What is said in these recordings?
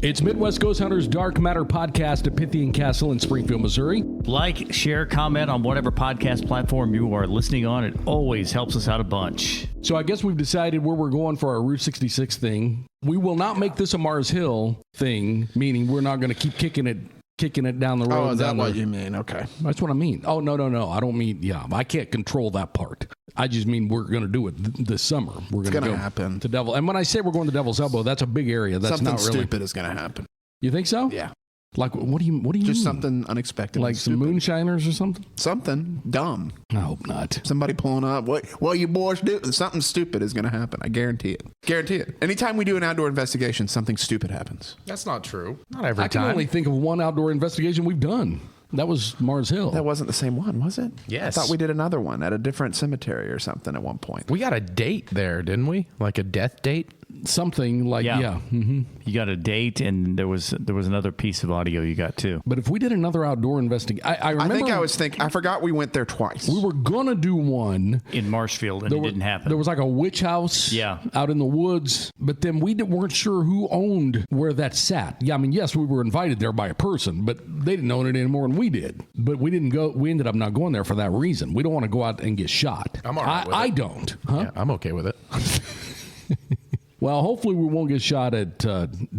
It's Midwest Ghost Hunters Dark Matter podcast at Pythian Castle in Springfield, Missouri. Like, share, comment on whatever podcast platform you are listening on. It always helps us out a bunch. So I guess we've decided where we're going for our Route 66 thing. We will not make this a Mars Hill thing, meaning we're not going to keep kicking it down the road. Oh, is that what you mean? Okay. That's what I mean. Oh, no. I don't mean, I can't control that part. I just mean we're going to do it this summer. We're going to go happen to Devil. And when I say we're going to Devil's Elbow, that's a big area. That's something not really stupid is going to happen. You think so? Yeah. Like, what do you mean? Just something unexpected. Like some moonshiners or something? Something dumb. I hope not. Somebody pulling up. What you boys do? Something stupid is going to happen. I guarantee it. Guarantee it. Anytime we do an outdoor investigation, something stupid happens. That's not true. Not every I time. can only think of one outdoor investigation we've done. That was Mars Hill. That wasn't the same one, was it? Yes. I thought we did another one at a different cemetery or something at one point. We got a date there, didn't we? Like a death date? Something like, yeah. Mm-hmm. You got a date, and there was another piece of audio you got, too. But if we did another outdoor investigation, I remember... I forgot we went there twice. We were going to do one. In Marshfield, and it didn't happen. There was like a witch house out in the woods, but then we weren't sure who owned where that sat. Yeah, I mean, yes, we were invited there by a person, but they didn't own it any more than we did. But we didn't go. We ended up not going there for that reason. We don't want to go out and get shot. I'm all right with it. I don't. Huh? Yeah, I'm okay with it. Well, hopefully we won't get shot at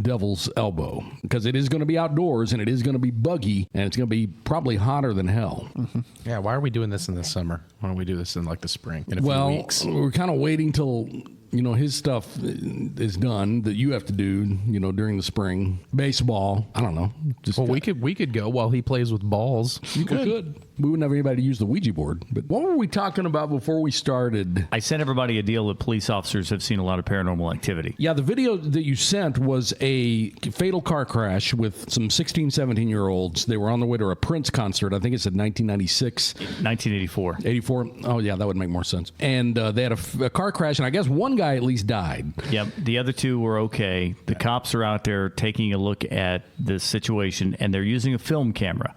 Devil's Elbow, because it is going to be outdoors and it is going to be buggy and it's going to be probably hotter than hell. Mm-hmm. Yeah, why are we doing this in the summer? Why don't we do this in like the spring in a few weeks? We're kind of waiting till his stuff is done that you have to do, during the spring. Baseball, I don't know. We could go while he plays with balls. You could. We wouldn't have anybody to use the Ouija board. But what were we talking about before we started? I sent everybody a deal that police officers have seen a lot of paranormal activity. Yeah, the video that you sent was a fatal car crash with some 16, 17-year-olds. They were on their way to a Prince concert. I think it's in 1996. 1984. 84? Oh, yeah, that would make more sense. And they had a car crash, and I guess one guy at least died. Yep. The other two were okay. The cops are out there taking a look at the situation, and they're using a film camera,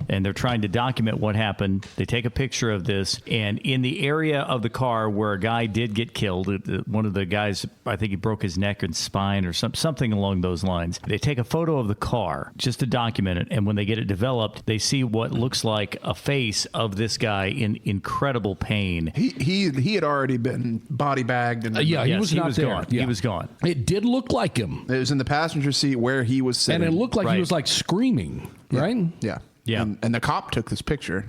and they're trying to document what happened. They take a picture of this, and in the area of the car where a guy did get killed, one of the guys, I think he broke his neck and spine or something along those lines. They take a photo of the car just to document it, and when they get it developed, they see what looks like a face of this guy in incredible pain. He had already been body bagged and he was gone. Yeah. He was gone. It did look like him. It was in the passenger seat where he was sitting. And it looked like he was like screaming, right? Yeah. Yeah. And the cop took this picture.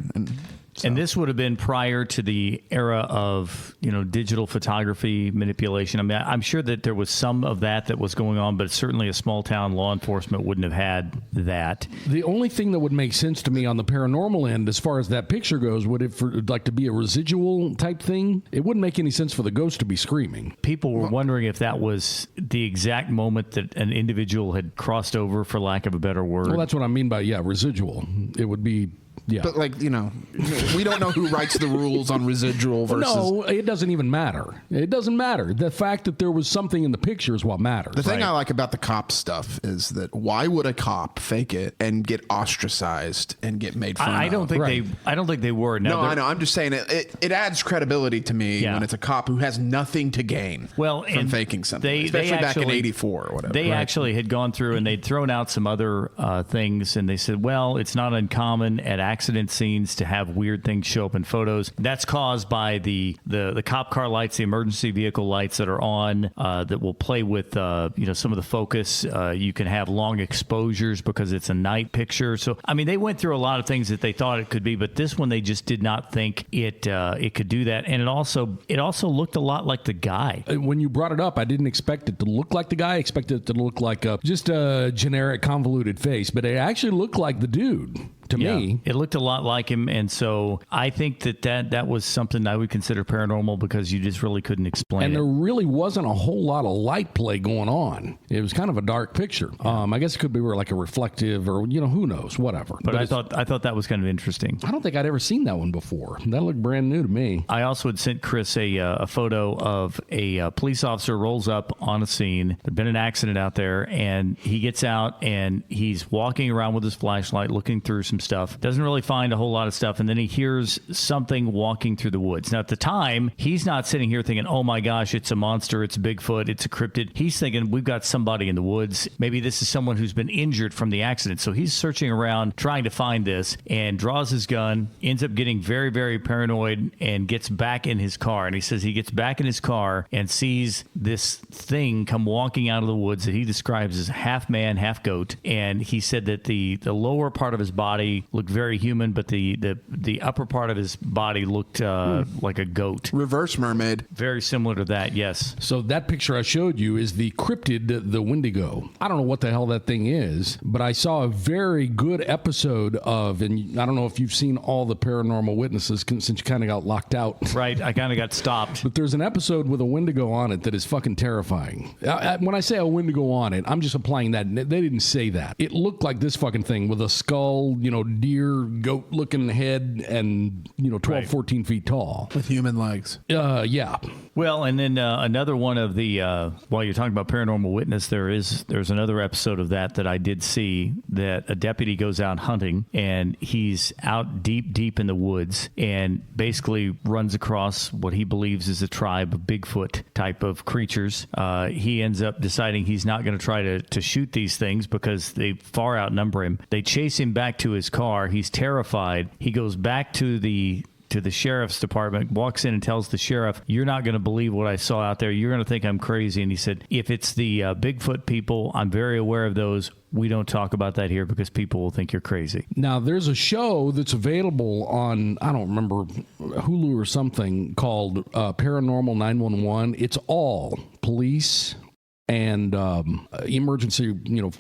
And this would have been prior to the era of, digital photography manipulation. I mean, I'm sure that there was some of that was going on, but certainly a small town law enforcement wouldn't have had that. The only thing that would make sense to me on the paranormal end, as far as that picture goes, would it to be a residual type thing? It wouldn't make any sense for the ghost to be screaming. People were wondering if that was the exact moment that an individual had crossed over, for lack of a better word. Well, that's what I mean by, residual. It would be... Yeah. But we don't know who writes the rules on residual versus... No, it doesn't even matter. It doesn't matter. The fact that there was something in the picture is what matters. The thing I like about the cop stuff is that why would a cop fake it and get ostracized and get made fun of? I don't think they were. Now, I know. I'm just saying it adds credibility to me when it's a cop who has nothing to gain from faking something, especially back in 84 or whatever. They actually had gone through and they'd thrown out some other things, and they said, well, it's not uncommon at accident scenes to have weird things show up in photos. That's caused by the cop car lights, the emergency vehicle lights that are on that will play with some of the focus. You can have long exposures because it's a night picture. So I mean, they went through a lot of things that they thought it could be, but this one they just did not think it could do that. And it also looked a lot like the guy. When you brought it up, I didn't expect it to look like the guy. I expected it to look like just a generic convoluted face, but it actually looked like the dude. To me, it looked a lot like him, and so I think that was something I would consider paranormal because you just really couldn't explain it. And there really wasn't a whole lot of light play going on. It was kind of a dark picture. I guess it could be like a reflective, or who knows, whatever. But I thought that was kind of interesting. I don't think I'd ever seen that one before. That looked brand new to me. I also had sent Chris a photo of a police officer rolls up on a scene. There'd been an accident out there, and he gets out and he's walking around with his flashlight, looking through some some stuff. Doesn't really find a whole lot of stuff. And then he hears something walking through the woods. Now, at the time, he's not sitting here thinking, oh my gosh, it's a monster, it's a Bigfoot, it's a cryptid. He's thinking, we've got somebody in the woods. Maybe this is someone who's been injured from the accident. So he's searching around trying to find this and draws his gun, ends up getting very, very paranoid and gets back in his car. And he says he gets back in his car and sees this thing come walking out of the woods that he describes as half man, half goat. And he said that the lower part of his body looked very human, but the upper part of his body looked like a goat. Reverse mermaid. Very similar to that, yes. So that picture I showed you is the cryptid, the Wendigo. I don't know what the hell that thing is, but I saw a very good episode of, and I don't know if you've seen all the Paranormal Witnesses since you kind of got locked out. Right, I kind of got stopped. But there's an episode with a Wendigo on it that is fucking terrifying. When I say a Wendigo on it, I'm just applying that. They didn't say that. It looked like this fucking thing with a skull, deer, goat-looking head, and, 12, 14 feet tall. With human legs. Yeah. Well, and then another one of the, while you're talking about Paranormal Witness, there's another episode of that I did see, that a deputy goes out hunting, and he's out deep in the woods, and basically runs across what he believes is a tribe of Bigfoot type of creatures. He ends up deciding he's not going to try to shoot these things because they far outnumber him. They chase him back to his car. He's terrified. He goes back to the sheriff's department, walks in and tells the sheriff, you're not going to believe what I saw out there. You're going to think I'm crazy. And he said, if it's the Bigfoot people, I'm very aware of those. We don't talk about that here because people will think you're crazy. Now, there's a show that's available on, I don't remember, Hulu or something, called Paranormal 911. It's all police and emergency,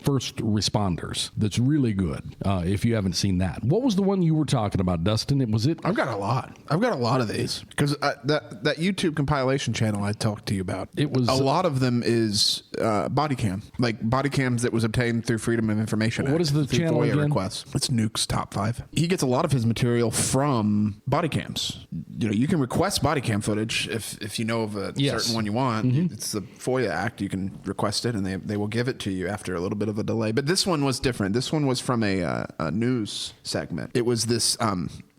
first responders. That's really good. If you haven't seen that, what was the one you were talking about, Dustin? I've got a lot of these because that YouTube compilation channel I talked to you about. It was a lot of them is body cam, like body cams that was obtained through Freedom of Information Act. What is the channel FOIA again? Requests. It's Nuke's Top 5. He gets a lot of his material from body cams. You can request body cam footage if you know of a certain one you want. Mm-hmm. It's the FOIA Act. You can request it and they will give it to you after a little bit of a delay. But this one was different. This one was from a news segment. It was this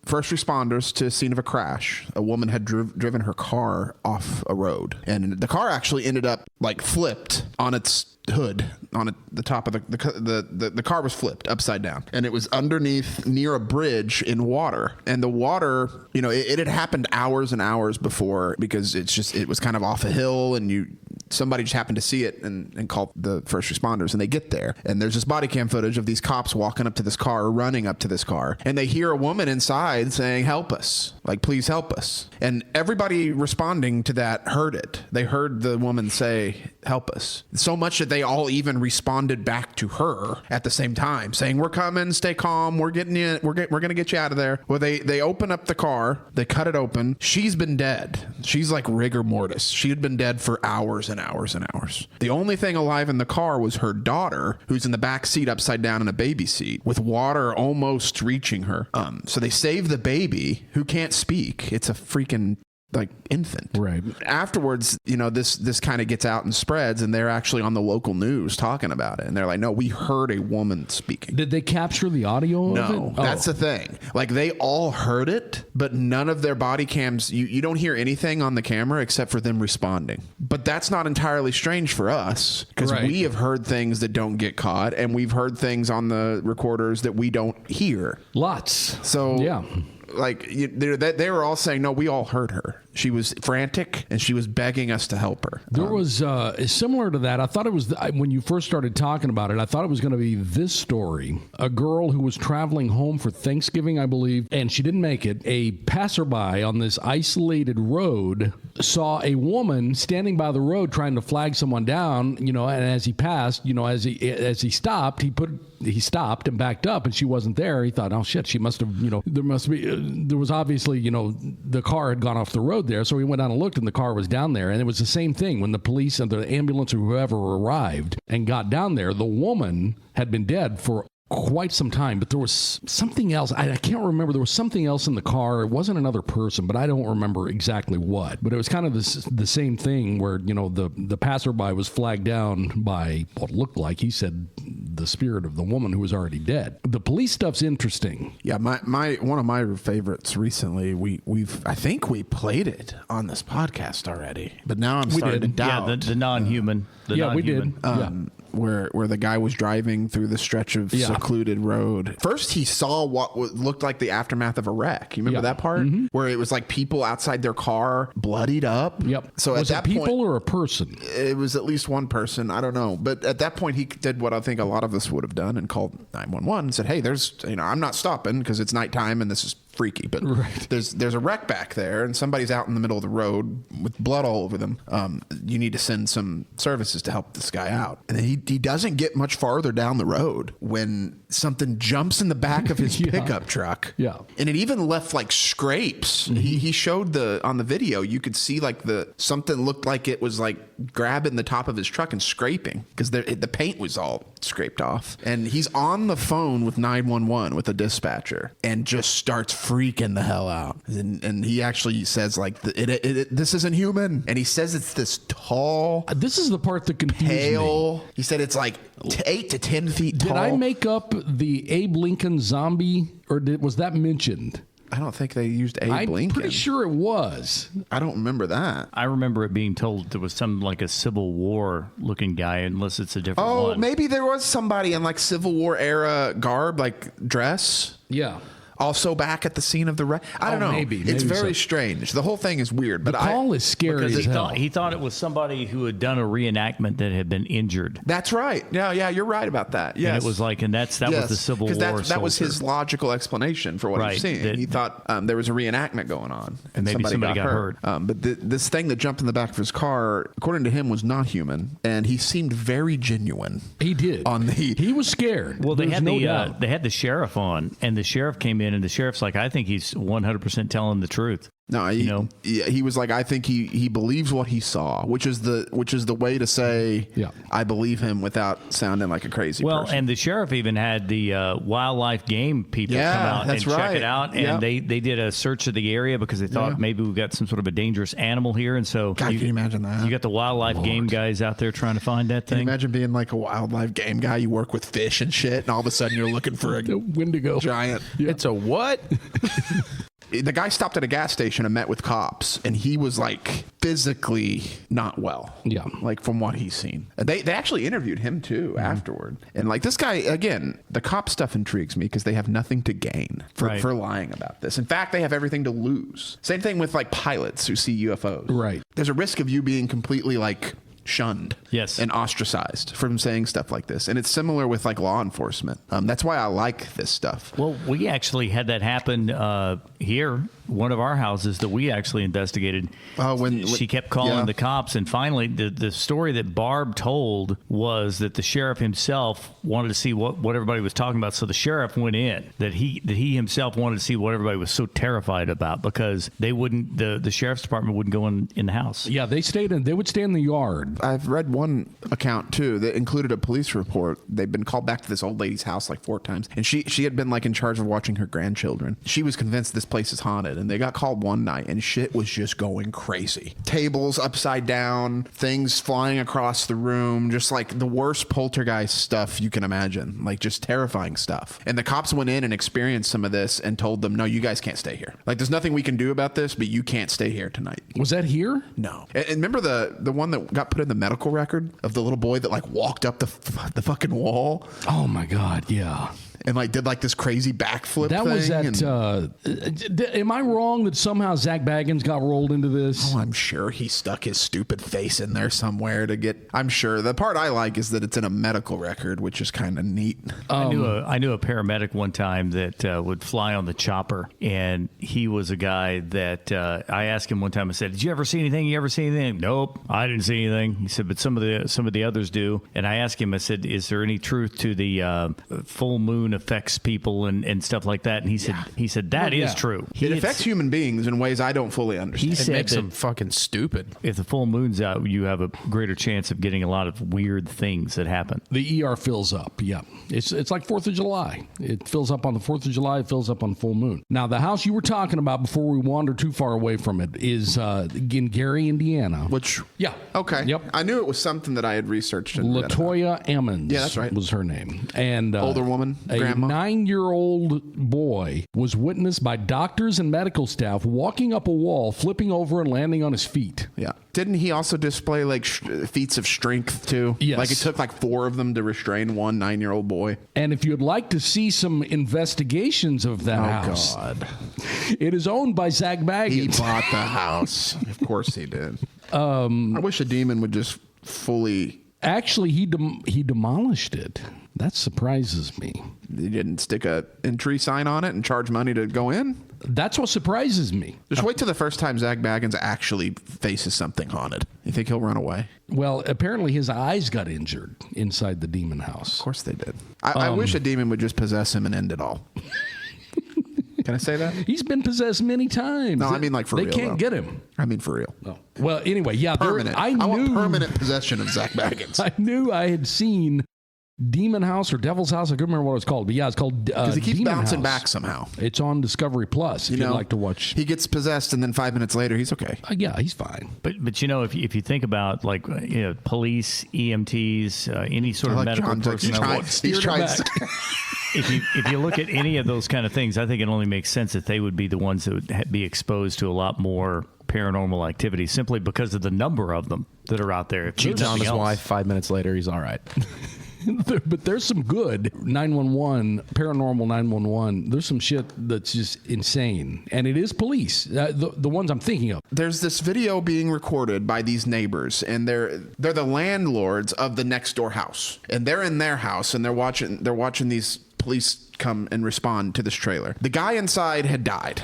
first responders to a scene of a crash. A woman had driven her car off a road, and the car actually ended up flipped on its hood on the top of the car was flipped upside down, and it was underneath near a bridge in water. And the water, it had happened hours and hours before because it was kind of off a hill, and somebody just happened to see it and called the first responders, and they get there, and there's this body cam footage of these cops walking up to this car or running up to this car, and they hear a woman inside saying, help us, please help us. And everybody responding to that heard it. They heard the woman say, help us, so much that they all even responded back to her at the same time saying, we're coming, stay calm, we're getting you, we're going to get you out of there. Well, they open up the car, they cut it open. She's been dead. She's like rigor mortis. She had been dead for hours and hours and hours. The only thing alive in the car was her daughter, who's in the back seat upside down in a baby seat with water almost reaching her. So they save the baby, who can't speak. It's a freaking infant. Right. Afterwards, this kind of gets out and spreads, and they're actually on the local news talking about it. And they're like, no, we heard a woman speaking. Did they capture the audio of it? No, that's the thing. They all heard it, but none of their body cams, you don't hear anything on the camera except for them responding. But that's not entirely strange for us because we have heard things that don't get caught, and we've heard things on the recorders that we don't hear. Lots. So, yeah. They were all saying, no, we all heard her. She was frantic, and she was begging us to help her. There was similar to that. I thought it was when you first started talking about it. I thought it was going to be this story: a girl who was traveling home for Thanksgiving, I believe, and she didn't make it. A passerby on this isolated road saw a woman standing by the road trying to flag someone down. And as he passed, as he stopped, he stopped and backed up, and she wasn't there. He thought, oh shit, she must have. There was obviously, the car had gone off the road there. So he went down and looked, and the car was down there. And it was the same thing when the police and the ambulance or whoever arrived and got down there. The woman had been dead for quite some time, but there was something else. I can't remember. There was something else in the car. It wasn't another person, but I don't remember exactly what. But it was kind of the same thing where, the passerby was flagged down by what looked like, he said, the spirit of the woman who was already dead. The police stuff's interesting. Yeah, my one of my favorites recently. I think we played it on this podcast already, but now I'm starting to doubt. Yeah, the non-human. We did. Where the guy was driving through the stretch of secluded road. First, he saw what looked like the aftermath of a wreck. You remember that part? Mm-hmm. Where it was like people outside their car bloodied up. Yep. So was at that it people point, or a person? It was at least one person. I don't know. But at that point, he did what I think a lot of us would have done and called 911 and said, hey, I'm not stopping because it's nighttime and this is freaky, but there's a wreck back there and somebody's out in the middle of the road with blood all over them. You need to send some services to help this guy out. And he doesn't get much farther down the road when something jumps in the back of his pickup truck. Yeah. And it even left like scrapes. Mm-hmm. He showed on the video, you could see like something looked like it was like grabbing the top of his truck and scraping because the paint was all scraped off. And he's on the phone with 911 with a dispatcher and just starts freaking the hell out. And he actually says like, this isn't human. And he says it's this tall. This is the part that confused me. He said it's like 8 to 10 feet tall. Did I make up the Abe Lincoln zombie, or was that mentioned? I don't think they used Abe Lincoln. I'm pretty sure it was. I don't remember that. I remember it being told there was some like a Civil War looking guy, unless it's a different one. Oh, maybe there was somebody in like Civil War era garb, like dress. Yeah. Also back at the scene of the wreck. I don't know. Maybe it's very strange. The whole thing is weird. But the call is scary as hell. He thought it was somebody who had done a reenactment that had been injured. That's right. Yeah, you're right about that. Yes. And it was like, and that was the Civil War. That was his logical explanation for what he's seeing. He thought there was a reenactment going on, and maybe somebody got hurt. But this thing that jumped in the back of his car, according to him, was not human, and he seemed very genuine. He did. He was scared. Well, they had the sheriff on, and the sheriff came in, and the sheriff's like, I think he's 100% telling the truth. No, he was like, I think he believes what he saw, which is the way to say, I believe him without sounding like a crazy person. Well, and the sheriff even had the wildlife game people come out and check it out, and they did a search of the area because they thought maybe we've got some sort of a dangerous animal here, and so can you imagine that? You got the wildlife game guys out there trying to find that thing. Can you imagine being like a wildlife game guy? You work with fish and shit, and all of a sudden you're looking for a Wendigo giant. Yeah. It's a what? The guy stopped at a gas station and met with cops, and he was like physically not well. Yeah. Like from what he's seen. They actually interviewed him too afterward. And like this guy, again, the cop stuff intrigues me because they have nothing to gain for lying about this. In fact, they have everything to lose. Same thing with like pilots who see UFOs. Right. There's a risk of you being completely like shunned and ostracized from saying stuff like this. And it's similar with like law enforcement. That's why I like this stuff. Well, we actually had that happen here. One of our houses that we actually investigated. When she kept calling the cops, and finally the story that Barb told was that the sheriff himself wanted to see what everybody was talking about. So the sheriff went in. That he himself wanted to see what everybody was so terrified about because they wouldn't. The sheriff's department wouldn't go in the house. Yeah, they would stay in the yard. I've read one account too that included a police report. They'd been called back to this old lady's house like 4 times, and she had been like in charge of watching her grandchildren. She was convinced this place is haunted, and they got called one night, and shit was just going crazy. Tables upside down, things flying across the room, just like the worst poltergeist stuff you can imagine, like just terrifying stuff. And the cops went in and experienced some of this and told them, no, you guys can't stay here. Like there's nothing we can do about this, but you can't stay here tonight. Was that here? No. And remember the one that got put in the medical record of the little boy that like walked up the fucking wall? Oh my God, yeah. And like did like this crazy backflip that thing. Was that am I wrong that somehow Zach Baggins got rolled into this? Oh, I'm sure he stuck his stupid face in there somewhere to get. I'm sure the part I like is that it's in a medical record, which is kind of neat. I knew a paramedic one time that would fly on the chopper, and he was a guy that I asked him one time. I said, "Did you ever see anything? You ever see anything?" Nope, I didn't see anything. He said, "But some of the others do." And I asked him. I said, "Is there any truth to the full moon affects people and stuff like that. And he said that is true. It affects human beings in ways I don't fully understand. He said it makes them fucking stupid. If the full moon's out, you have a greater chance of getting a lot of weird things that happen. The ER fills up. Yeah, it's like 4th of July. It fills up on the 4th of July. It fills up on full moon. Now, the house you were talking about before we wander too far away from it is in Gary, Indiana. Which okay. Yep. I knew it was something that I had researched. LaToya Emmons. Yeah, that's right. Was her name. And older woman, grandma. A 9-year-old boy was witnessed by doctors and medical staff walking up a wall, flipping over and landing on his feet. Yeah. Didn't he also display like feats of strength too? Yes. Like it took like 4 of them to restrain one 9-year-old boy. And if you'd like to see some investigations of that house, God. It is owned by Zach Baggins. He bought the house. Of course he did. I wish a demon would just fully. Actually, he demolished it. That surprises me. He didn't stick a entry sign on it and charge money to go in? That's what surprises me. Just wait till the first time Zach Baggins actually faces something haunted. You think he'll run away? Well, apparently his eyes got injured inside the demon house. Of course they did. I wish a demon would just possess him and end it all. Can I say that? He's been possessed many times. No, I mean like for real. They can't get him. I mean for real. No. Well, anyway, yeah. Permanent. I want permanent possession of Zach Baggins. I knew I had seen Demon House or Devil's House. I couldn't remember what it's called. But yeah, it's called because he keeps Demon bouncing House. back somehow. It's on Discovery Plus if you'd like to watch. He gets possessed and then 5 minutes later he's okay. Yeah, he's fine. But you know, if you think about like police, EMTs, any sort of medical personnel, he's trying. If you look at any of those kind of things, I think it only makes sense that they would be the ones that would be exposed to a lot more paranormal activity simply because of the number of them that are out there. Cheats on his wife. 5 minutes later, he's all right. But there's some good 911, paranormal 911. There's some shit that's just insane. And it is police, the ones I'm thinking of. There's this video being recorded by these neighbors, and they're the landlords of the next door house. And they're in their house, and they're watching these police come and respond to this trailer. The guy inside had died.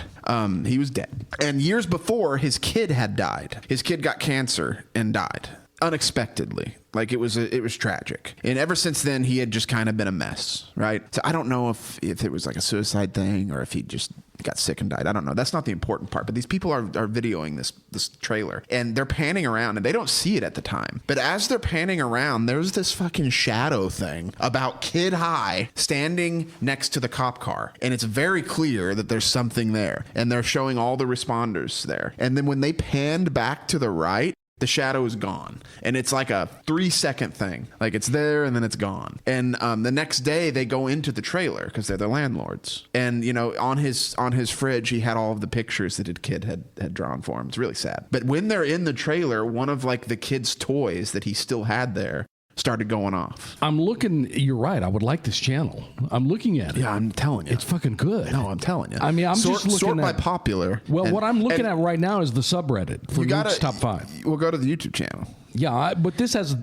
He was dead. And years before, his kid had died. His kid got cancer and died unexpectedly. Like it was tragic. And ever since then, he had just kind of been a mess, right? So I don't know if it was like a suicide thing or if he just got sick and died. I don't know. That's not the important part. But these people are videoing this trailer and they're panning around and they don't see it at the time. But as they're panning around, there's this fucking shadow thing about kid high standing next to the cop car. And it's very clear that there's something there. And they're showing all the responders there. And then when they panned back to the right, the shadow is gone. And it's like a 3-second thing. Like it's there and then it's gone. And the next day they go into the trailer because they're the landlords. And, on his fridge, he had all of the pictures that his kid had drawn for him. It's really sad. But when they're in the trailer, one of like the kid's toys that he still had there started going off. I'm looking, you're right. I would like this channel. I'm looking at it. Yeah, I'm telling you. It's fucking good. No, I'm telling you. I mean, I'm just looking sort at by popular. Well, what I'm looking at right now is the subreddit for Luke's top 5. We'll go to the YouTube channel. Yeah, but this has,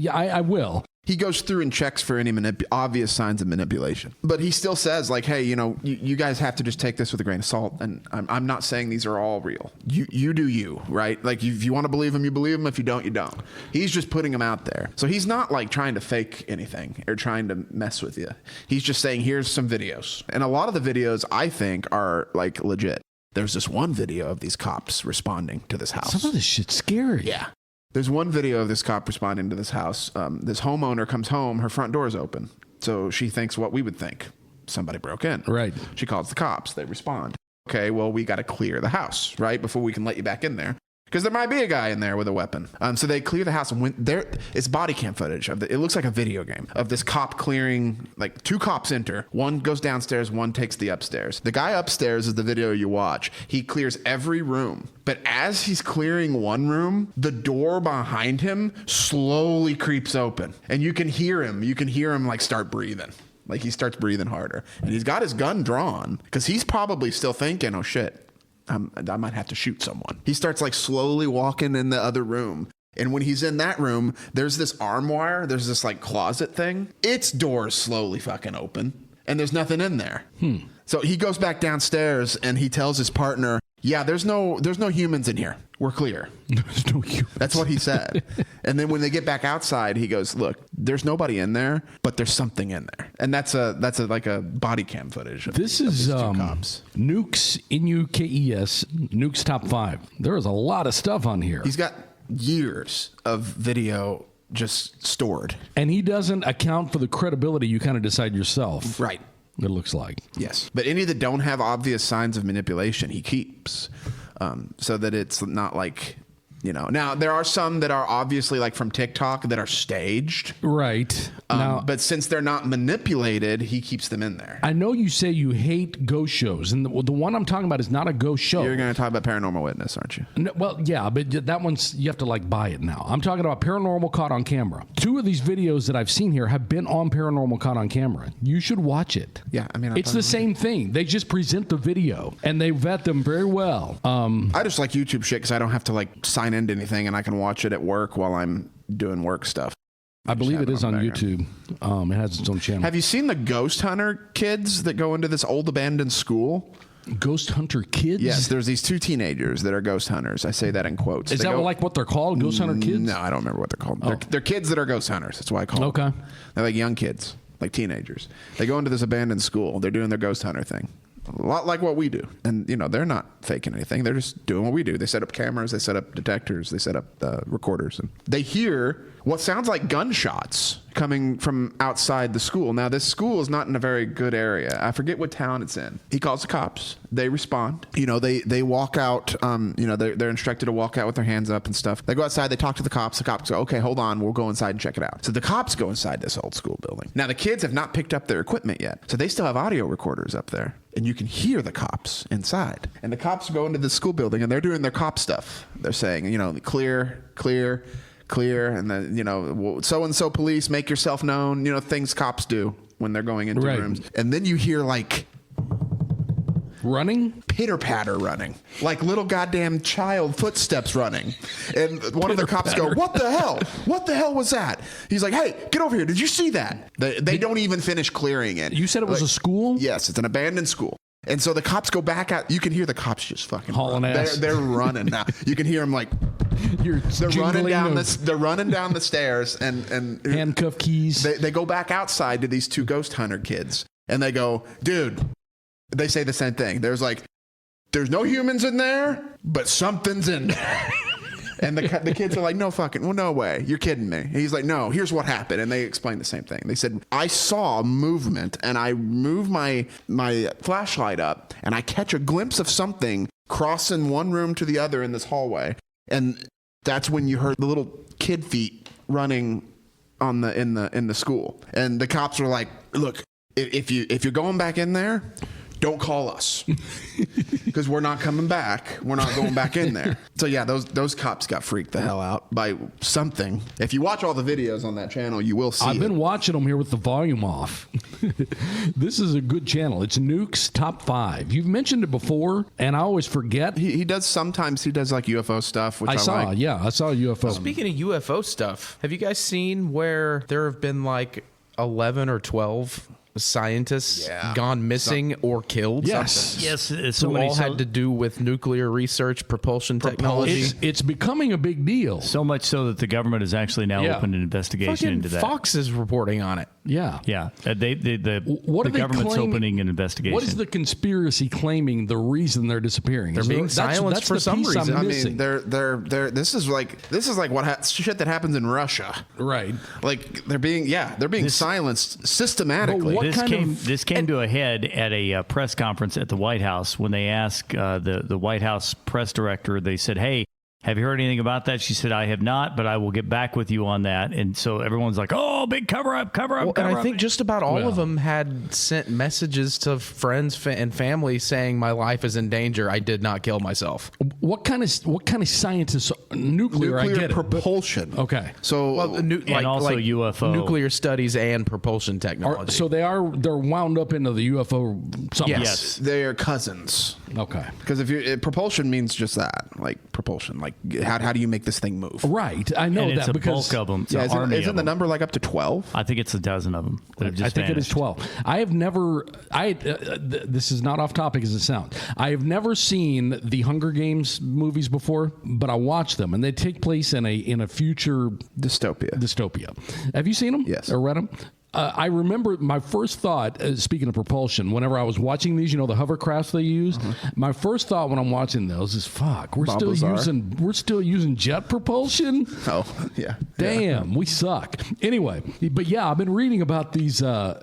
I will. He goes through and checks for any obvious signs of manipulation. But he still says, like, hey, you guys have to just take this with a grain of salt. And I'm not saying these are all real. You do you, right? Like, if you want to believe him, you believe him. If you don't, you don't. He's just putting them out there. So he's not, like, trying to fake anything or trying to mess with you. He's just saying, here's some videos. And a lot of the videos, I think, are, like, legit. There's this one video of these cops responding to this house. Some of this shit's scary. Yeah. There's one video of this cop responding to this house. This homeowner comes home, her front door is open. So she thinks what we would think. Somebody broke in. Right. She calls the cops. They respond. Okay, well, we got to clear the house, right? Before we can let you back in there. Because there might be a guy in there with a weapon. So they clear the house, and when it's body cam footage of it looks like a video game of this cop clearing. Like 2 cops enter, one goes downstairs, one takes the upstairs. The guy upstairs is the video you watch. He clears every room, but as he's clearing one room, the door behind him slowly creeps open, and you can hear him. You can hear him like start breathing. Like he starts breathing harder, and he's got his gun drawn because he's probably still thinking, "Oh shit. I might have to shoot someone." He starts like slowly walking in the other room. And when he's in that room, there's this arm wire. There's this like closet thing. Its door is slowly fucking open and there's nothing in there. So he goes back downstairs and he tells his partner, Yeah, there's no humans in here. We're clear. There's no humans. That's what he said. And then when they get back outside, he goes, look, there's nobody in there, but there's something in there. And that's like a body cam footage. This is Nukes, N-U-K-E-S, Nukes Top 5. There is a lot of stuff on here. He's got years of video just stored. And he doesn't account for the credibility. You kind of decide yourself. Right. It looks like. Yes. But any that don't have obvious signs of manipulation, he keeps. So that it's not like, now there are some that are obviously like from TikTok that are staged. Right. But since they're not manipulated, he keeps them in there. I know you say you hate ghost shows, and the one I'm talking about is not a ghost show. You're going to talk about Paranormal Witness, aren't you? No, well, yeah, but that one's, you have to buy it now. I'm talking about Paranormal Caught on Camera. 2 of these videos that I've seen here have been on Paranormal Caught on Camera. You should watch it. Yeah, I mean, it's the same thing. They just present the video, and they vet them very well. I just like YouTube shit because I don't have to sign into anything, and I can watch it at work while I'm doing work stuff. I believe it is on YouTube. It has its own channel. Have you seen the ghost hunter kids that go into this old abandoned school? Ghost hunter kids? Yes, there's these 2 teenagers that are ghost hunters. I say that in quotes. Is that what they're called? Ghost hunter kids? No, I don't remember what they're called. They're kids that are ghost hunters. That's why I call them. Okay. They're like young kids, like teenagers. They go into this abandoned school. They're doing their ghost hunter thing. A lot like what we do. And, they're not faking anything. They're just doing what we do. They set up cameras. They set up detectors. They set up recorders. And they hear what sounds like gunshots coming from outside the school. Now, this school is not in a very good area. I forget what town it's in. He calls the cops. They respond. They walk out. They're instructed to walk out with their hands up and stuff. They go outside. They talk to the cops. The cops go, okay, hold on. We'll go inside and check it out. So the cops go inside this old school building. Now, the kids have not picked up their equipment yet. So they still have audio recorders up there. And you can hear the cops inside. And the cops go into the school building, and they're doing their cop stuff. They're saying, clear, clear, clear. And then, so-and-so police, make yourself known. Things cops do when they're going into rooms. And then you hear, running? Pitter-patter running. Like little goddamn child footsteps running. And one of their cops go, what the hell? What the hell was that? He's like, hey, get over here. Did you see that? They don't even finish clearing it. You said it was a school? Yes, it's an abandoned school. And so the cops go back out. You can hear the cops just fucking hauling ass. They're running now. You can hear them they're running down the stairs and handcuff keys. They go back outside to these 2 ghost hunter kids. And they go, dude, they say the same thing. There's no humans in there, but something's in there. And the kids are like, no way. You're kidding me. And he's like, no, here's what happened. And they explained the same thing. They said, I saw movement, and I move my flashlight up, and I catch a glimpse of something crossing one room to the other in this hallway. And that's when you heard the little kid feet running in the school. And the cops were like, look, if you're going back in there, don't call us because we're not coming back. We're not going back in there. So yeah, those cops got freaked the hell out by something. If you watch all the videos on that channel, you will see. I've been watching them here with the volume off. This is a good channel. It's Nuke's Top 5. You've mentioned it before, and I always forget. He does sometimes. He does UFO stuff, which I saw. like. Yeah, I saw a UFO. Speaking of UFO stuff, have you guys seen where there have been 11 or 12 scientists gone missing or killed? Yes. So all had to do with nuclear research, propulsion technology. It's becoming a big deal. So much so that the government has actually now opened an investigation into that. Fox is reporting on it. Yeah. The government's opening an investigation. What is the conspiracy claiming the reason they're disappearing? They're being silenced for some reason. I mean, they're this is like shit that happens in Russia. Right. They're being silenced systematically. This came to a head at a press conference at the White House when they asked the White House press director. They said, "Hey, have you heard anything about that?" She said, "I have not, but I will get back with you on that." And so everyone's like, "Oh, big cover up." And I think just about all of them had sent messages to friends and family saying, "My life is in danger. I did not kill myself." What kind of scientists? Nuclear I get propulsion. Okay. So and also UFO nuclear studies and propulsion technology. They're wound up into the UFO. Yes, they are cousins. Okay. Because propulsion means just that, like propulsion. Like how do you make this thing move? Right. I know and that it's a because bulk of them. It's Yeah, an army isn't of the them. number like up to 12? I think it's a dozen of them that have just I think vanished. it is 12. I have never. This is not off topic as it sounds. I have never seen the Hunger Games movies before, but I watched them, and they take place in a future dystopia. Have you seen them? Yes. Or read them? I remember my first thought, speaking of propulsion, whenever I was watching these, the hovercrafts they use, my first thought when I'm watching those is, fuck, we're still using jet propulsion? Oh, yeah. Damn, we suck. Anyway, but yeah, I've been reading about these scientists,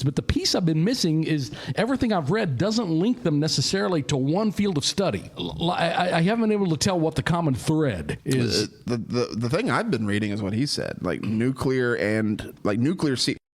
but the piece I've been missing is everything I've read doesn't link them necessarily to one field of study. I haven't been able to tell what the common thread is. The thing I've been reading is what he said, like nuclear and like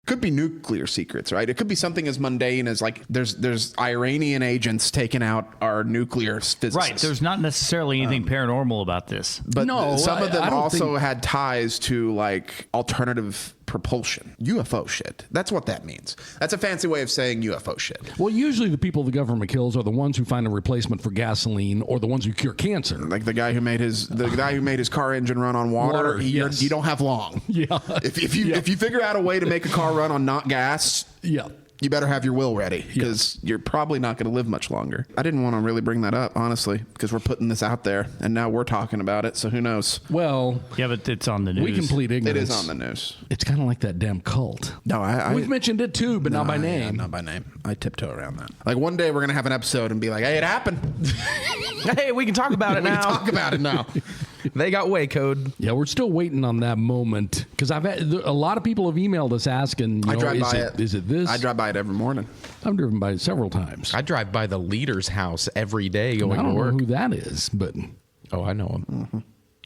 could be nuclear secrets, right? It could be something as mundane as like there's Iranian agents taking out our nuclear physicists. Right. There's not necessarily anything paranormal about this. But some of them I don't also think... had ties to like alternative propulsion, UFO shit. That's what that means. That's a fancy way of saying UFO shit. Well, usually the people the government kills are the ones who find a replacement for gasoline or the ones who cure cancer. Like the guy who made his car engine run on water. Yes. You don't have long. Yeah. If you figure out a way to make a car run on not gas, yeah, you better have your will ready because you're probably not going to live much longer. I didn't want to really bring that up, honestly, because we're putting this out there and now we're talking about it. So who knows? Well, yeah, but it's on the news. We can plead ignorance. It is on the news. It's kind of like that damn cult. No, we've mentioned it too, but not by name. Yeah, not by name. I tiptoe around that. Like one day we're going to have an episode and be like, hey, it happened. Hey, we can talk about it now. We can talk about it now. They got way code. Yeah, we're still waiting on that moment because I've had a lot of people have emailed us asking. I drive by it. Is it this? I drive by it every morning. I've driven by it several times. I drive by the leader's house every day going I don't to work. know who that is, but Oh, I know him. Mm-hmm.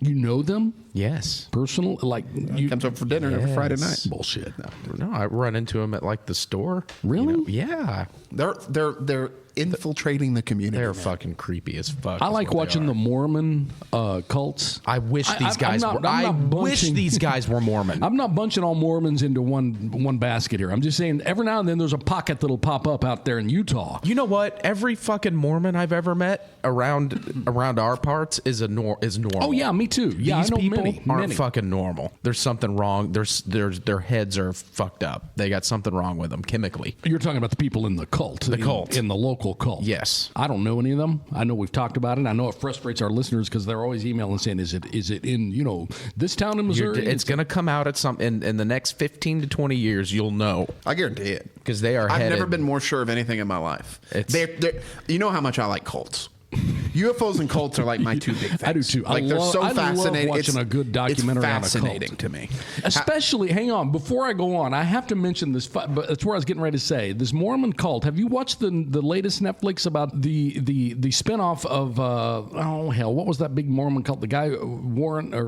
You know them? Yes. Personal? Like you Comes over for dinner every Friday night. Bullshit. No, I run into him at like the store. Really? Yeah. They're infiltrating the community. They're fucking creepy as fuck. I like watching the Mormon cults. I wish these guys were. I wish these guys were Mormon. I'm not bunching all Mormons into one basket here. I'm just saying every now and then there's a pocket that'll pop up out there in Utah. You know what? Every fucking Mormon I've ever met around our parts is normal. Oh yeah, me too. Yeah, These I know people many. aren't fucking normal. There's something wrong. Their heads are fucked up. They got something wrong with them chemically. You're talking about the people in the cult. In the local cult. Yes. I don't know any of them. I know we've talked about it. I know it frustrates our listeners because they're always emailing saying, is it in, this town in Missouri? It's going to come out at in the next 15 to 20 years. You'll know. I guarantee it. Because they are I've headed. never been more sure of anything in my life. You know how much I like cults. UFOs and cults are like my two big things. I do too. Like they're so fascinating. Love watching a good documentary on a cult. It's fascinating to me. Especially, hang on, before I go on, I have to mention this. But that's where I was getting ready to say this Mormon cult. Have you watched the latest Netflix about the spinoff of what was that big Mormon cult? The guy Warren or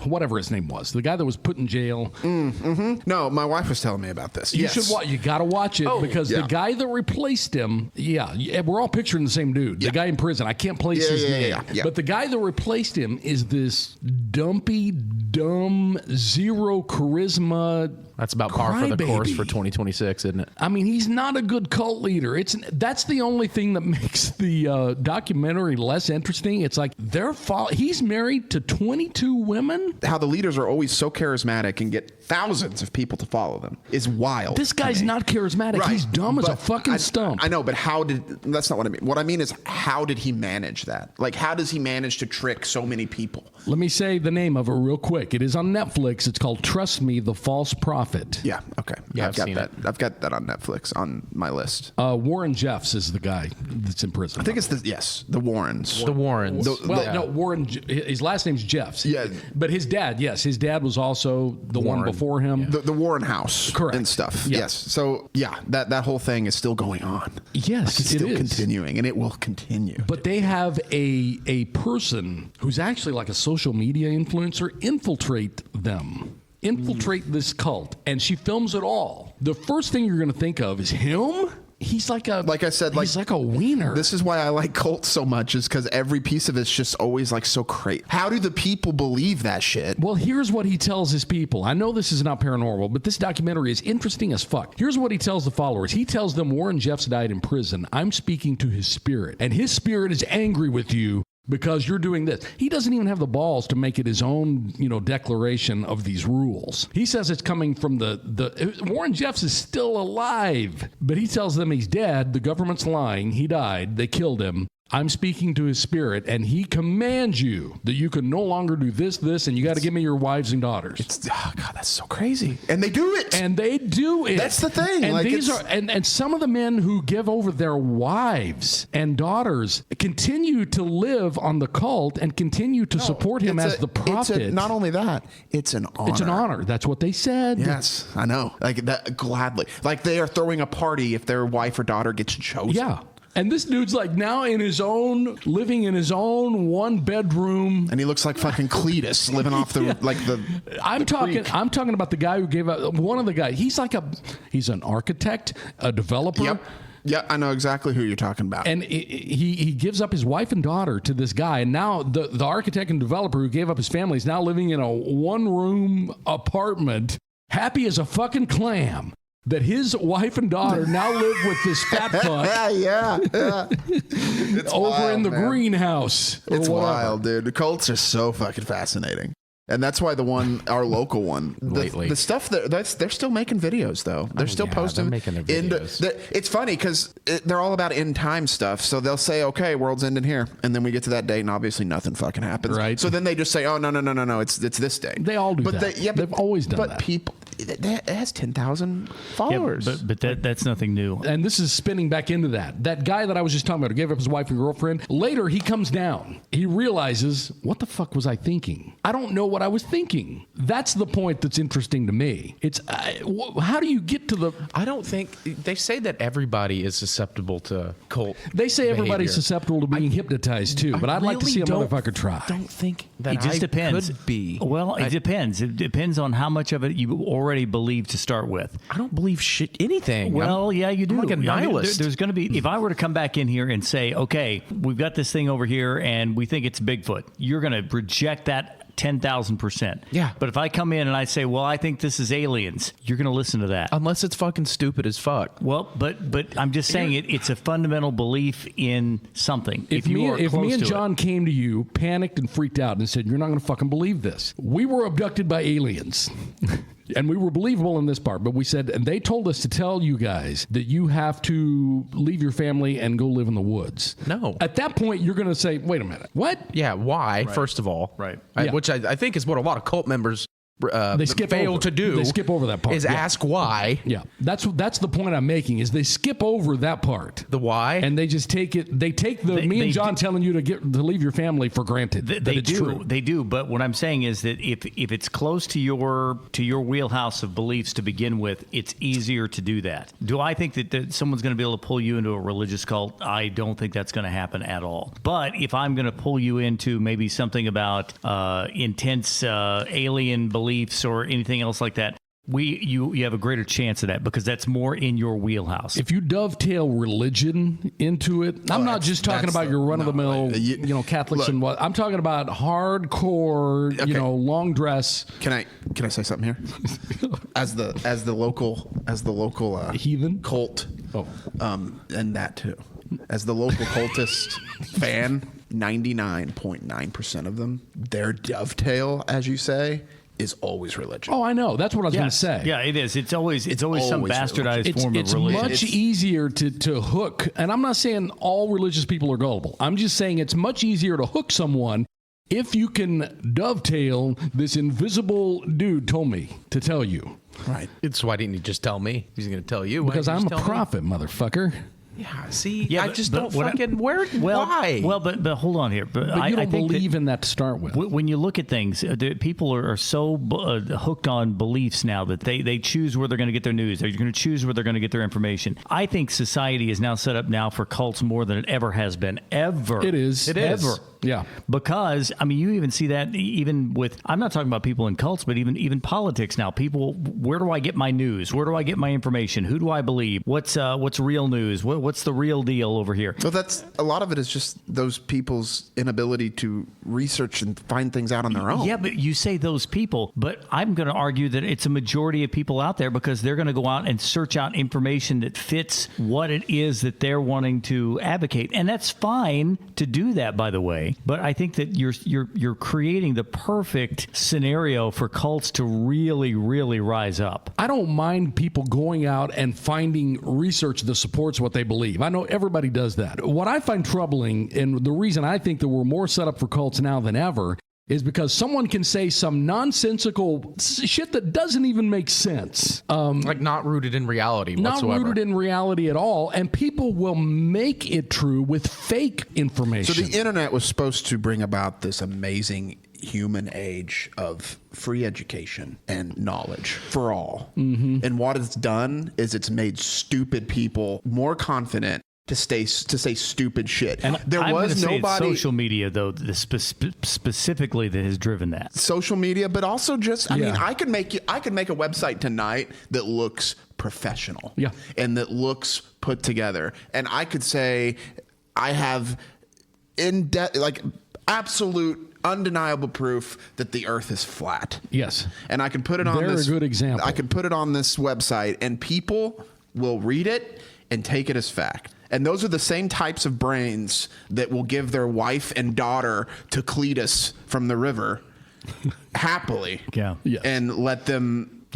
whatever his name was, the guy that was put in jail. Mm-hmm. No, my wife was telling me about this. You should watch. You got to watch it because the guy that replaced him. Yeah, we're all picturing the same dude. The guy in prison. I can't place his name. Yeah. But the guy that replaced him is this dumpy, dumb, zero charisma. That's about par for the course for 2026, isn't it? I mean, he's not a good cult leader. That's the only thing that makes the documentary less interesting. It's like he's married to 22 women. How the leaders are always so charismatic and get thousands of people to follow them is wild. This guy's not charismatic. Right. He's dumb as a fucking stump. I know, but that's not what I mean. What I mean is, how did he manage that? Like, how does he manage to trick so many people? Let me say the name of it real quick. It is on Netflix. It's called Trust Me, The False Prophet. Yeah, okay. Yeah, I've got that. I've got that on Netflix on my list. Warren Jeffs is the guy that's in prison. I think it's the Warrens. The Warrens. No, Warren. His last name's Jeffs. Yeah, but his dad was also the one before him. The Warren House, correct, and stuff. Yeah. Yes. So that whole thing is still going on. Yes, it's still continuing, and it will continue. But they have a person who's actually like a social media influencer infiltrate this cult, and she films it all. The first thing you're going to think of is him he's like a, like I said, he's like a wiener. This is why I like cults so much, is because every piece of it's just always like so crazy. How do the people believe that shit? Well, here's what he tells his people. I know this is not paranormal, but this documentary is interesting as fuck. Here's what he tells the followers. He tells them Warren Jeffs died in prison. I'm speaking to his spirit, and his spirit is angry with you because you're doing this. He doesn't even have the balls to make it his own, declaration of these rules. He says it's coming from the Warren Jeffs is still alive, but he tells them he's dead. The government's lying. He died. They killed him. I'm speaking to his spirit, and he commands you that you can no longer do this, and you got to give me your wives and daughters. God, that's so crazy. And they do it. That's the thing. And these are and some of the men who give over their wives and daughters continue to live on the cult and continue to support him as the prophet. Not only that, it's an honor. It's an honor. That's what they said. Yes, I know. Like that, gladly. Like they are throwing a party if their wife or daughter gets chosen. Yeah. And this dude's like now living in his own 1-bedroom. And he looks like fucking Cletus living off the, I'm talking about the guy who gave up, one of the guys. He's an architect, a developer. Yep. Yeah, I know exactly who you're talking about. And he gives up his wife and daughter to this guy. And now the architect and developer who gave up his family is now living in a 1-room apartment, happy as a fucking clam. That his wife and daughter now live with this fat fuck. yeah. It's over wild, in the man. greenhouse. It's wild, dude. The cults are so fucking fascinating. And that's why our local one, the stuff they're still making videos though. They're still posting. They're making their videos. It's funny because they're all about end time stuff. So they'll say, "Okay, world's ending here," and then we get to that date, and obviously nothing fucking happens. Right. So then they just say, "Oh no, it's this day." They all do that. They've always done that. But people, it has 10,000 followers. Yeah, but that's nothing new. And this is spinning back into that. That guy that I was just talking about who gave up his wife and girlfriend. Later, he comes down. He realizes, what the fuck was I thinking? I don't know what I was thinking. That's the point that's interesting to me. It's how do you get to the... I don't think... They say that everybody is susceptible to cult They say everybody's susceptible to being hypnotized too, but I'd like to see a motherfucker try. I don't think that it just depends. Could be. Well, it depends. It depends on how much of it you already believe to start with. I don't believe anything. Well, yeah, you do. I'm like a nihilist. There's going to be... If I were to come back in here and say, okay, we've got this thing over here and we think it's Bigfoot, you're going to reject that 10,000%. Yeah. But if I come in and I say, well, I think this is aliens, you're going to listen to that. Unless it's fucking stupid as fuck. Well, but I'm just saying it's a fundamental belief in something. If me and John came to you, panicked and freaked out and said, you're not going to fucking believe this. We were abducted by aliens. And we were believable in this part, but we said, and they told us to tell you guys that you have to leave your family and go live in the woods. No. At that point, you're going to say, wait a minute, what? Yeah, why, first of all. Right. Which I think is what a lot of cult members fail to do. They skip over that part. Is ask why. Yeah, that's the point I'm making. Is they skip over that part. The why, and they just take it. They take me and John telling you to leave your family for granted. They do. But what I'm saying is that if it's close to your wheelhouse of beliefs to begin with, it's easier to do that. Do I think that someone's going to be able to pull you into a religious cult? I don't think that's going to happen at all. But if I'm going to pull you into maybe something about intense alien beliefs or anything else like that, you have a greater chance of that because that's more in your wheelhouse. If you dovetail religion into it, I'm not just talking about your run-of-the-mill, Catholics and what. I'm talking about hardcore, long dress. Can I say something here? as the local heathen cult, and that too. As the local cultist fan, 99.9% of them, their dovetail, as you say, is always religion. Oh, I know. That's what I was going to say. Yeah, it is. It's always some bastardized form of religion. It's much easier to hook. And I'm not saying all religious people are gullible. I'm just saying it's much easier to hook someone if you can dovetail this invisible dude told me to tell you. Right. It's why didn't he just tell me? He's going to tell you. Because I'm a prophet, motherfucker. Yeah, see, I just don't fucking why? Well, but hold on here. But you don't believe in that to start with. When you look at things, people are so hooked on beliefs now that they choose where they're going to get their news. They're going to choose where they're going to get their information. I think society is now set up now for cults more than it ever has been. Ever. It is. Ever. Yeah. Because, I mean, you even see that even with, I'm not talking about people in cults, but even politics now. People, where do I get my news? Where do I get my information? Who do I believe? What's real news? What's the real deal over here? So that's a lot of it is just those people's inability to research and find things out on their own. Yeah, but you say those people, but I'm going to argue that it's a majority of people out there because they're going to go out and search out information that fits what it is that they're wanting to advocate. And that's fine to do that, by the way. But I think that you're creating the perfect scenario for cults to really, really rise up. I don't mind people going out and finding research that supports what they believe. I know everybody does that. What I find troubling, and the reason I think that we're more set up for cults now than ever, is because someone can say some nonsensical shit that doesn't even make sense. Like not rooted in reality whatsoever. Not rooted in reality at all. And people will make it true with fake information. So the internet was supposed to bring about this amazing human age of free education and knowledge for all. Mm-hmm. And what it's done is it's made stupid people more confident to say stupid shit. And there was nobody. Social media, though, specifically that has driven that. Social media, but also just, I mean, I could make a website tonight that looks professional, and that looks put together, and I could say I have absolute, undeniable proof that the Earth is flat. Yes, and I can put it on. They're a good example. I can put it on this website, and people will read it and take it as fact. And those are the same types of brains that will give their wife and daughter to Cletus from the river happily and let them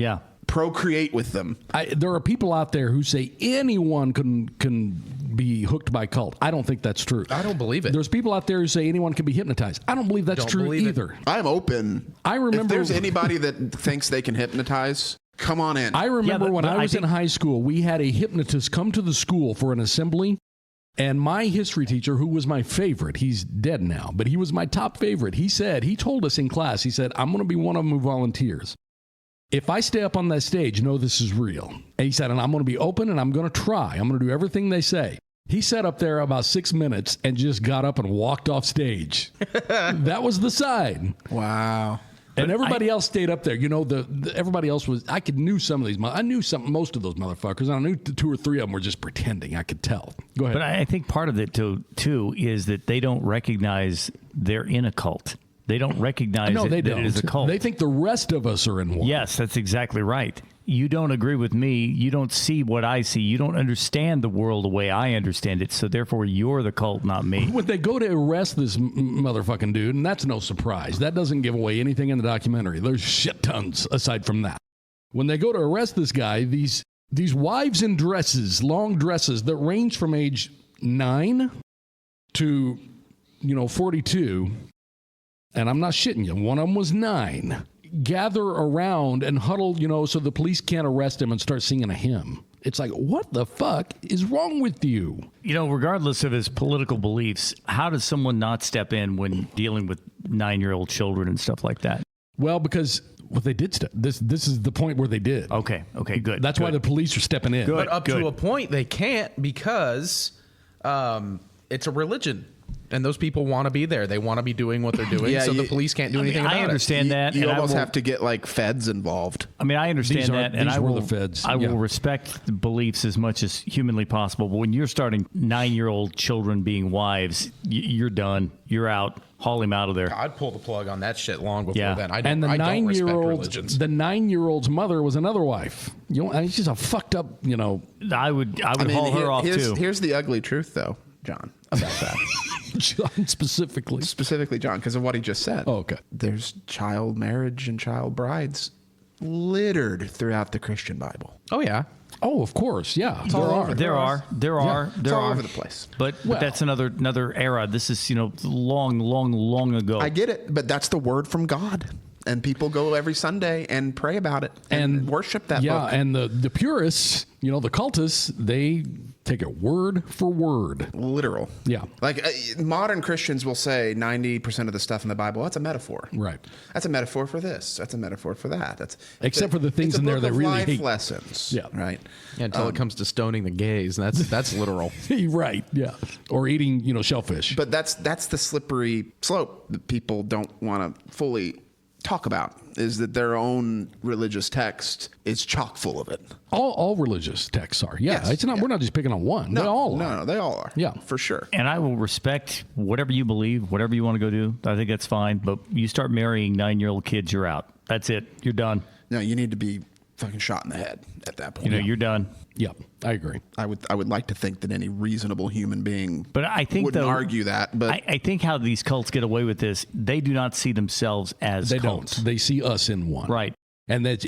procreate with them. There are people out there who say anyone can be hooked by cult. I don't think that's true. I don't believe it. There's people out there who say anyone can be hypnotized. I don't believe that's true either. I'm open. I remember if there's anybody that thinks they can hypnotize, come on in. I remember when I was in high school, we had a hypnotist come to the school for an assembly, and my history teacher, who was my favorite, he's dead now, but he was my top favorite. He told us in class, he said, I'm going to be one of them who volunteers. If I stay up on that stage, know this is real. And he said, and I'm going to be open and I'm going to try. I'm going to do everything they say. He sat up there about 6 minutes and just got up and walked off stage. That was the sign. Wow. And everybody else stayed up there. You know, everybody else was. I knew some of these. I knew most of those motherfuckers. And I knew 2 or 3 of them were just pretending. I could tell. Go ahead. But I think part of it too is that they don't recognize they're in a cult. They don't recognize that it is a cult. They think the rest of us are in one. Yes, that's exactly right. You don't agree with me. You don't see what I see. You don't understand the world the way I understand it. So therefore, you're the cult, not me. When they go to arrest this motherfucking dude, and that's no surprise. That doesn't give away anything in the documentary. There's shit tons aside from that. When they go to arrest this guy, these wives in dresses, long dresses that range from age 9 to 42. And I'm not shitting you. One of them was 9. Gather around and huddle, so the police can't arrest him and start singing a hymn. It's like, what the fuck is wrong with you? Regardless of his political beliefs, how does someone not step in when dealing with 9-year-old children and stuff like that? Well, because they did this is the point where they did. Okay, good. That's why the police are stepping in. But up to a point, they can't because it's a religion. And those people want to be there. They want to be doing what they're doing. So the police can't do anything about it. I understand that. You almost have to get feds involved. I mean, I understand that. And I will the feds. I will respect the beliefs as much as humanly possible. But when you're starting 9-year-old children being wives, you're done. You're out. Haul him out of there. I'd pull the plug on that shit long before then. I don't respect religions. The 9-year-old's mother was another wife. She's a fucked up, I would haul her off too. Here's the ugly truth, though, John, about that. John specifically John, because of what he just said. Oh, okay. There's child marriage and child brides littered throughout the Christian Bible. Oh yeah. Oh, of course, yeah. There are. It's all over the place. But that's another era. This is long ago. I get it, but that's the word from God. and people go every Sunday and pray about it and worship that book. Yeah, and the purists, the cultists, they take it word for word. Literal. Yeah. Like modern Christians will say 90% of the stuff in the Bible, that's a metaphor. Right. That's a metaphor for this. That's a metaphor for that. Except for the things in there that really life hate. lessons. Yeah. Right. Yeah, until it comes to stoning the gays. That's literal. Right. Yeah. Or eating, shellfish. But that's the slippery slope that people don't want to fully talk about, is that their own religious text is chock full of it. All religious texts are. Yeah. Yes, It's not. yeah. We're not just picking on one. No, They all are. No, they all are. Yeah. For sure. And I will respect whatever you believe, whatever you want to go do. I think that's fine. But you start marrying 9-year-old kids, you're out. That's it. You're done. No, you need to be fucking shot in the head at that point. You're done. Yeah, I agree. I would like to think that any reasonable human being But I think wouldn't argue that. But I think how these cults get away with this, they do not see themselves as They cults. don't. They see us in one. Right. And that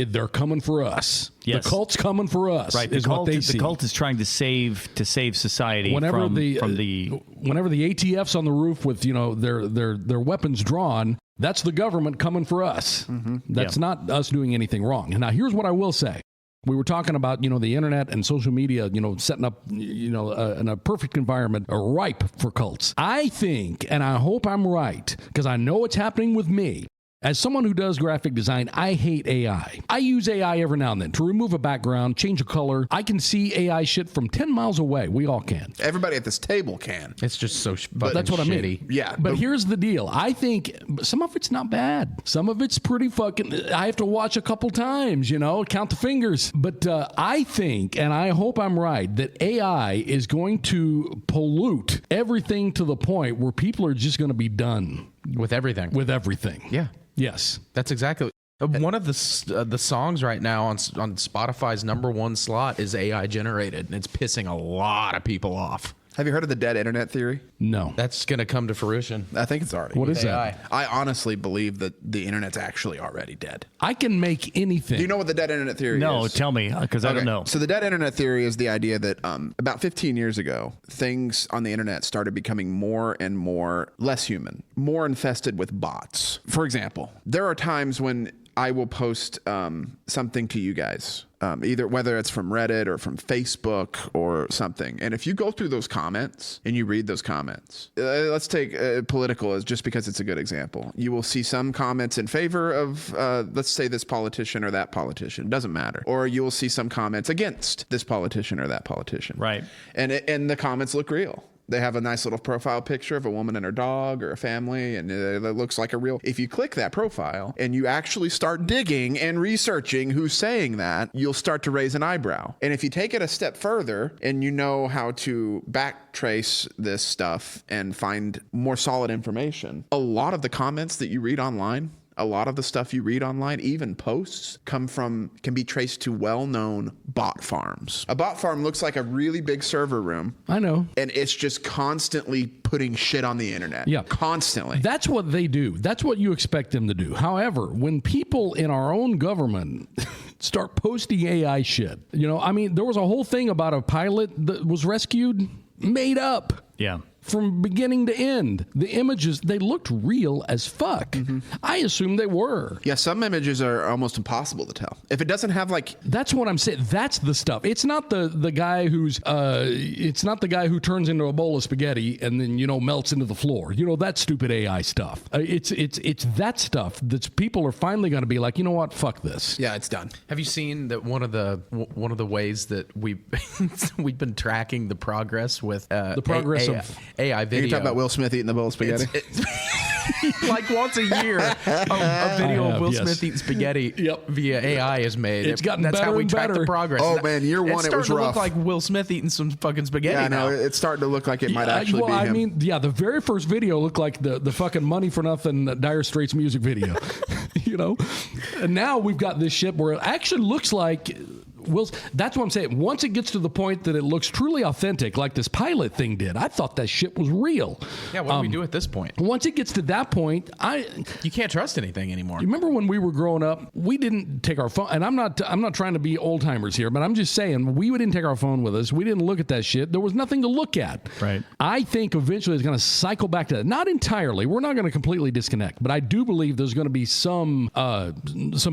they're coming for us. Yes. The cult's coming for us. Right. Is what they see. The cult is trying to save society Whenever from the whenever the ATF's on the roof with their weapons drawn, that's the government coming for us. Mm-hmm. That's not us doing anything wrong. And now here's what I will say. We were talking about, the internet and social media, setting up, in a perfect environment, ripe for cults. I think, and I hope I'm right, because I know it's happening with me. As someone who does graphic design, I hate AI. I use AI every now and then to remove a background, change a color. I can see AI shit from 10 miles away. We all can. everybody at this table can. It's just so That's what I shitty. mean. Yeah, But here's the deal. I think some of it's not bad. Some of it's pretty fucking... I have to watch a couple times, count the fingers. But I think, and I hope I'm right, that AI is going to pollute everything to the point where people are just going to be done. With everything. With everything. Yeah. Yes. That's exactly. One of the songs right now on Spotify's #1 slot is AI generated, and it's pissing a lot of people off. Have you heard of the dead internet theory? No. That's going to come to fruition. I think it's already. What is AI. that? I honestly believe that the internet's actually already dead. I can make anything. Do you know what the dead internet theory is? No, tell me, because I don't know. So the dead internet theory is the idea that about 15 years ago, things on the internet started becoming more and more less human, more infested with bots. For example, there are times when I will post something to you guys, either whether it's from Reddit or from Facebook or something. And if you go through those comments and you read those comments, let's take political as just because it's a good example. You will see some comments in favor of, let's say, this politician or that politician. It doesn't matter. Or you will see some comments against this politician or that politician. Right. And the comments look real. They have a nice little profile picture of a woman and her dog or a family, and it looks like a real... If you click that profile and you actually start digging and researching who's saying that, you'll start to raise an eyebrow. And if you take it a step further and you know how to backtrace this stuff and find more solid information, a lot of the comments that you read online... A lot of the stuff you read online, even posts, can be traced to well-known bot farms. A bot farm looks like a really big server room. I know. And it's just constantly putting shit on the internet. Yeah. Constantly. That's what they do. That's what you expect them to do. However, when people in our own government start posting AI shit, there was a whole thing about a pilot that was rescued, made up. Yeah. From beginning to end. The images, they looked real as fuck. Mm-hmm. I assume they were. Yeah, some images are almost impossible to tell. If it doesn't have That's what I'm saying. That's the stuff. It's not the guy who's it's not the guy who turns into a bowl of spaghetti and then melts into the floor. That stupid AI stuff. It's that stuff that people are finally going to be like, you know what? Fuck this. Yeah, it's done. Have you seen that one of the ways that we've been tracking the progress with the progress of AI video? You're talking about Will Smith eating the bowl of spaghetti? Like once a year, a video of Will Smith eating spaghetti via AI is made. It's gotten That's better how we and track better. the progress. Oh, man, year one, it was It's starting to rough. look like Will Smith eating some fucking spaghetti Yeah, now. no, it's starting to look like it might actually be him. The very first video looked like the fucking Money for Nothing Dire Straits music video. And now we've got this shit where it actually looks like that's what I'm saying. Once it gets to the point that it looks truly authentic, like this pilot thing did, I thought that shit was real. Yeah, what do we do at this point? Once it gets to that point, you can't trust anything anymore. You remember when we were growing up, we didn't take our phone, and I'm not trying to be old timers here, but I'm just saying we didn't take our phone with us. We didn't look at that shit. There was nothing to look at. Right. I think eventually it's going to cycle back to that. Not entirely. We're not going to completely disconnect, but I do believe there's going to be some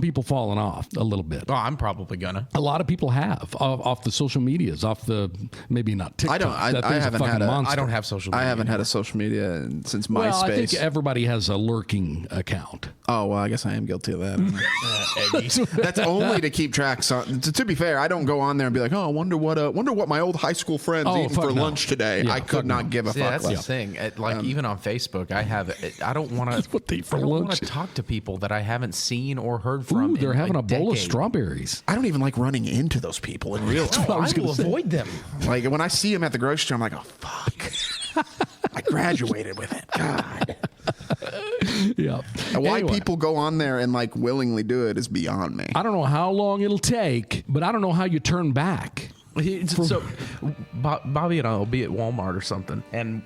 people falling off a little bit. Oh, I'm probably gonna. A lot of people have off the social medias, off the maybe not TikTok. I don't have social media. I haven't had a social media since MySpace. Well, I think everybody has a lurking account. Oh, well, I guess I am guilty of that. That's only to keep track. To be fair, I don't go on there and be like, oh, I wonder what my old high school friends eating for lunch today. Yeah, I could not give a fuck. That's the thing. Even on Facebook, I don't want to. What they eat for lunch. I don't want to talk to people that I haven't seen or heard from. Ooh, they're having a bowl of strawberries. I don't even like running into those people in real life. I will avoid them. Like when I see them at the grocery store, I'm like, oh fuck. I graduated with it. God. Yeah. And why people go on there and like willingly do it is beyond me. I don't know how long it'll take, but I don't know how you turn back. So Bobby and I will be at Walmart or something, and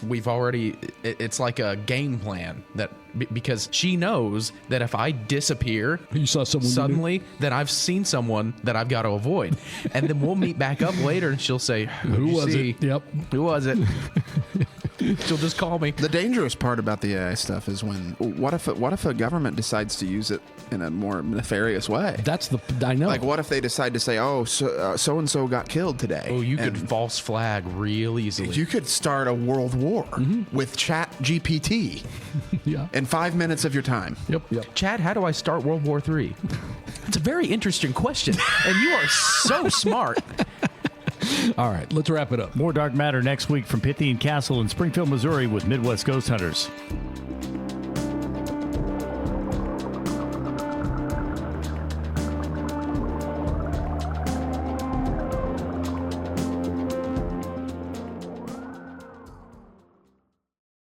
we've already, it's like a game plan that because she knows that if I disappear, you saw someone suddenly, then I've seen someone that I've got to avoid, and then we'll meet back up later, and she'll say, "Who was it? Yep, who was it?" She'll just call me. The dangerous part about the AI stuff is what if a government decides to use it in a more nefarious way? I know. Like what if they decide to say, oh, so and so got killed today? Oh, you could false flag real easily. You could start a world war with Chat GPT. Yeah. In 5 minutes of your time. Yep. Chad, how do I start World War III? It's a very interesting question, and you are so smart. All right, let's wrap it up. More Dark Matter next week from Pythian Castle in Springfield, Missouri with Midwest Ghost Hunters.